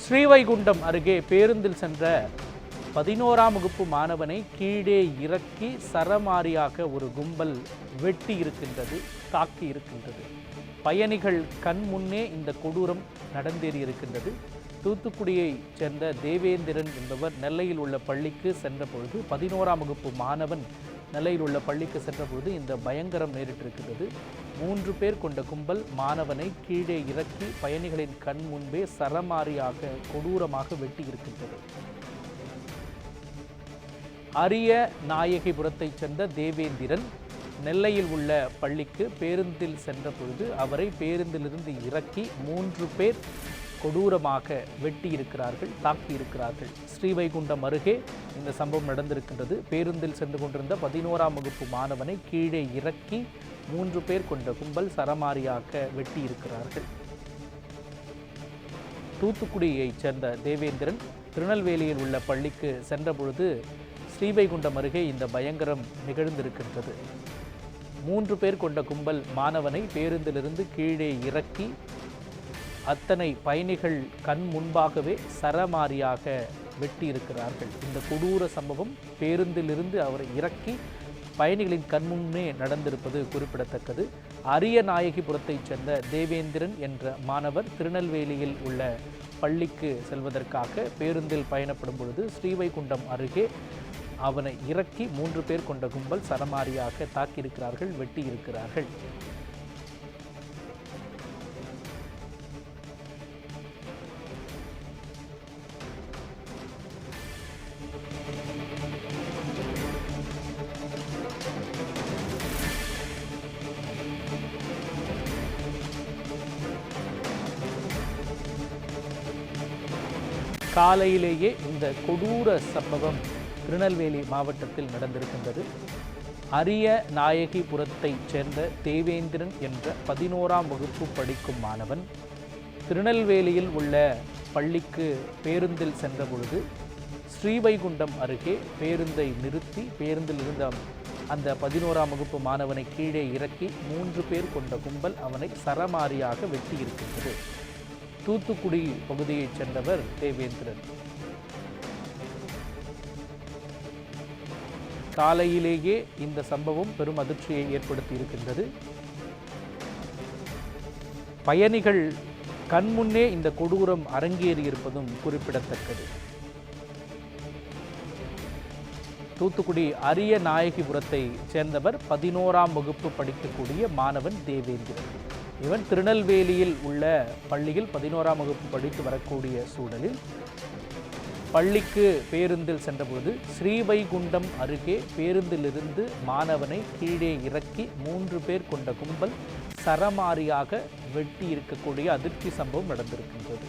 ஸ்ரீவைகுண்டம் அருகே பேருந்தில் சென்ற 11ஆம் வகுப்பு மாணவனை கீழே இறக்கி சரமாரியாக ஒரு கும்பல் வெட்டி இருக்கின்றது, தாக்கி இருக்கின்றது. பயணிகள் கண் முன்னே இந்த கொடூரம் நடந்தேறி இருக்கின்றது. தூத்துக்குடியைச் சேர்ந்த தேவேந்திரன் என்பவர் நெல்லையில் உள்ள பள்ளிக்கு சென்ற பொழுது 11ஆம் வகுப்பு மாணவன் நெல்லையில் உள்ள பள்ளிக்கு சென்ற பொழுது இந்த பயங்கரம் நேரிட்டிருக்கிறது. 3 பேர் கொண்ட கும்பல் மாணவனை கீழே இறக்கி பயணிகளின் கண் முன்பே சரமாரியாக கொடூரமாக வெட்டி இருக்கின்றது. அரிய நாயகிபுரத்தைச் சேர்ந்த தேவேந்திரன் நெல்லையில் உள்ள பள்ளிக்கு பேருந்தில் சென்ற பொழுது அவரை பேருந்திலிருந்து இறக்கி 3 பேர் கொடூரமாக வெட்டி இருக்கிறார்கள், தாக்கி இருக்கிறார்கள். ஸ்ரீவைகுண்டம் அருகே இந்த சம்பவம் நடந்திருக்கின்றது. பேருந்தில் சென்று கொண்டிருந்த 11ஆம் வகுப்பு மாணவனை கீழே இறக்கி 3 பேர் கொண்ட கும்பல் சரமாரியாக வெட்டி இருக்கிறார்கள். தூத்துக்குடியைச் சேர்ந்த தேவேந்திரன் திருநெல்வேலியில் உள்ள பள்ளிக்கு சென்ற பொழுது ஸ்ரீவைகுண்டம் அருகே இந்த பயங்கரம் நிகழ்ந்திருக்கின்றது. 3 பேர் கொண்ட கும்பல் மாணவனை பேருந்திலிருந்து கீழே இறக்கி அத்தனை பயணிகள் கண் முன்பாகவே சரமாரியாக வெட்டி இருக்கிறார்கள். இந்த கொடூர சம்பவம் பேருந்திலிருந்து அவரை இறக்கி பயணிகளின் கண்முன்னே நடந்திருப்பது குறிப்பிடத்தக்கது. அரிய நாயகிபுரத்தைச் சேர்ந்த தேவேந்திரன் என்ற மாணவர் திருநெல்வேலியில் உள்ள பள்ளிக்கு செல்வதற்காக பேருந்தில் பயணப்படும் பொழுது ஸ்ரீவைகுண்டம் அருகே அவனை இறக்கி 3 பேர் கொண்ட கும்பல் சரமாரியாக தாக்கியிருக்கிறார்கள், வெட்டி இருக்கிறார்கள். காலையிலேயே இந்த கொடூர சம்பவம் திருநெல்வேலி மாவட்டத்தில் நடந்திருக்கின்றது. அரிய நாயகிபுரத்தைச் சேர்ந்த தேவேந்திரன் என்ற 11ஆம் வகுப்பு படிக்கும் மாணவன் திருநெல்வேலியில் உள்ள பள்ளிக்கு பேருந்தில் சென்ற பொழுது ஸ்ரீவைகுண்டம் அருகே பேருந்தை நிறுத்தி பேருந்தில் இருந்த அந்த 11ஆம் வகுப்பு மாணவனை கீழே இறக்கி 3 பேர் கொண்ட கும்பல் அவனை சரமாரியாக வெட்டி இருக்கின்றது. தூத்துக்குடி பகுதியைச் சேர்ந்தவர் தேவேந்திரன். காலையிலேயே இந்த சம்பவம் பெரும் அதிர்ச்சியை ஏற்படுத்தி இருக்கின்றது. பயணிகள் கண்முன்னே இந்த கொடூரம் அரங்கேறி இருப்பதும் குறிப்பிடத்தக்கது. தூத்துக்குடி அரிய நாயகிபுரத்தை சேர்ந்தவர் 11ஆம் வகுப்பு படிக்கக்கூடிய மாணவன் தேவேந்திரன். இவன் திருநெல்வேலியில் உள்ள பள்ளியில் 11ஆம் வகுப்பு படித்து வரக்கூடிய சூழலில் பள்ளிக்கு பேருந்தில் சென்றபோது ஸ்ரீவைகுண்டம் அருகே பேருந்திலிருந்து மாணவனை கீழே இறக்கி 3 பேர் கொண்ட கும்பல் சரமாரியாக வெட்டி இருக்கக்கூடிய அதிர்ச்சி சம்பவம் நடந்திருக்கின்றது.